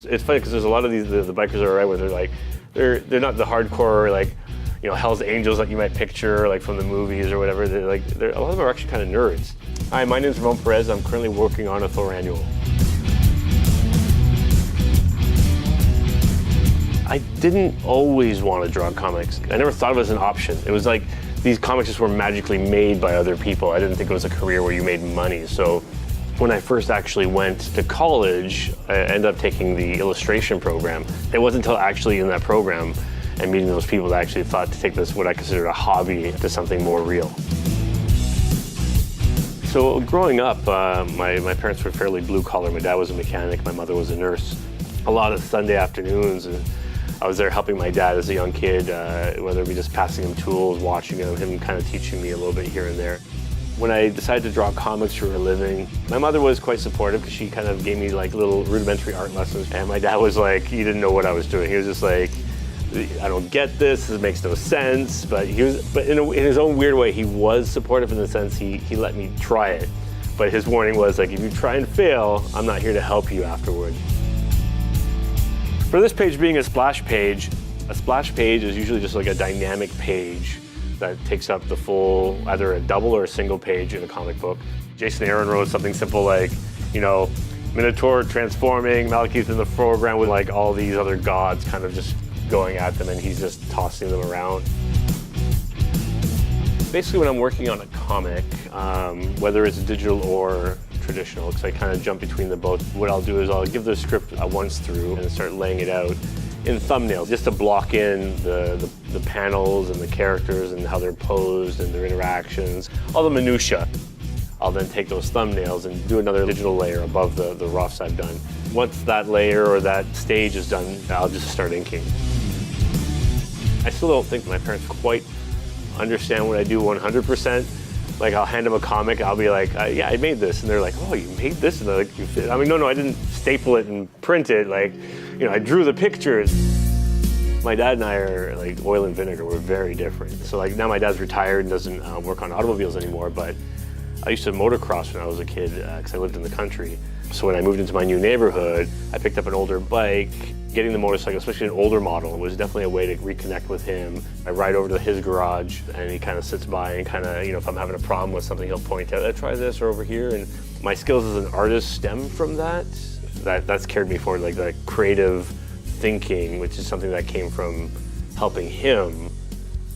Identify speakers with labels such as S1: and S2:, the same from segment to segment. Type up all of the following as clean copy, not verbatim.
S1: It's funny because there's a lot of these, the bikers are right where they're like, they're not the hardcore, like, you know, Hell's Angels that you might picture like from the movies or whatever. They're like, a lot of them are actually kind of nerds. Hi, my name is Ramón Pérez. I'm currently working on a Thor annual. I didn't always want to draw comics. I never thought of it as an option. It was like these comics just were magically made by other people. I didn't think it was a career where you made money. So when I first actually went to college, I ended up taking the illustration program. It wasn't until actually in that program and meeting those people that I actually thought to take this, what I considered a hobby, to something more real. So growing up, my parents were fairly blue collar. My dad was a mechanic, my mother was a nurse. A lot of Sunday afternoons, I was there helping my dad as a young kid, whether it be just passing him tools, watching him kind of teaching me a little bit here and there. When I decided to draw comics for a living, my mother was quite supportive because she kind of gave me like little rudimentary art lessons. And my dad was like, he didn't know what I was doing. He was just like, I don't get this makes no sense. But in his own weird way, he was supportive in the sense he let me try it. But his warning was like, if you try and fail, I'm not here to help you afterward. For this page being a splash page is usually just like a dynamic page that takes up the full, either a double or a single page in a comic book. Jason Aaron wrote something simple like, you know, Minotaur transforming, Malekith in the foreground with like all these other gods kind of just going at them and he's just tossing them around. Basically when I'm working on a comic, whether it's digital or traditional, because I kind of jump between the both, what I'll do is I'll give the script a once through and start laying it out in thumbnails, just to block in the panels and the characters and how they're posed and their interactions, all the minutia. I'll then take those thumbnails and do another digital layer above the roughs I've done. Once that layer or that stage is done, I'll just start inking. I still don't think my parents quite understand what I do 100%. Like I'll hand them a comic, I'll be like, yeah, I made this. And they're like, oh, you made this? And they're like, you fit. I mean, no, I didn't staple it and print it. Like, you know, I drew the pictures. My dad and I are like oil and vinegar. We're very different. So like now my dad's retired and doesn't work on automobiles anymore, but I used to motocross when I was a kid because I lived in the country. So when I moved into my new neighborhood, I picked up an older bike. Getting the motorcycle, especially an older model, was definitely a way to reconnect with him. I ride over to his garage and he kind of sits by and kind of, you know, if I'm having a problem with something, he'll point out, try this or over here. And my skills as an artist stem from that. That's carried me forward, like that creative thinking, which is something that came from helping him,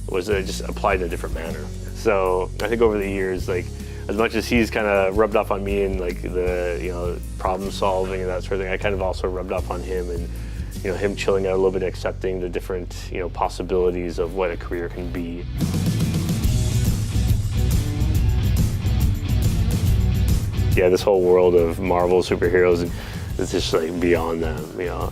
S1: was just applied in a different manner. So I think over the years, like, as much as he's kind of rubbed off on me and like the, you know, problem solving and that sort of thing, I kind of also rubbed off on him and, you know, him chilling out a little bit, accepting the different, you know, possibilities of what a career can be. Yeah, this whole world of Marvel superheroes is just like beyond them. You know,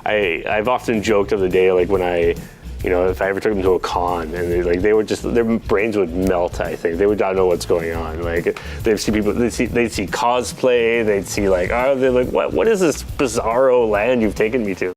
S1: I've often joked of the day, like when you know, if I ever took them to a con and they would just, their brains would melt, I think. They would not know what's going on. Like, they'd see people, they'd see cosplay, they'd see like, oh, they're like, what is this bizarro land you've taken me to?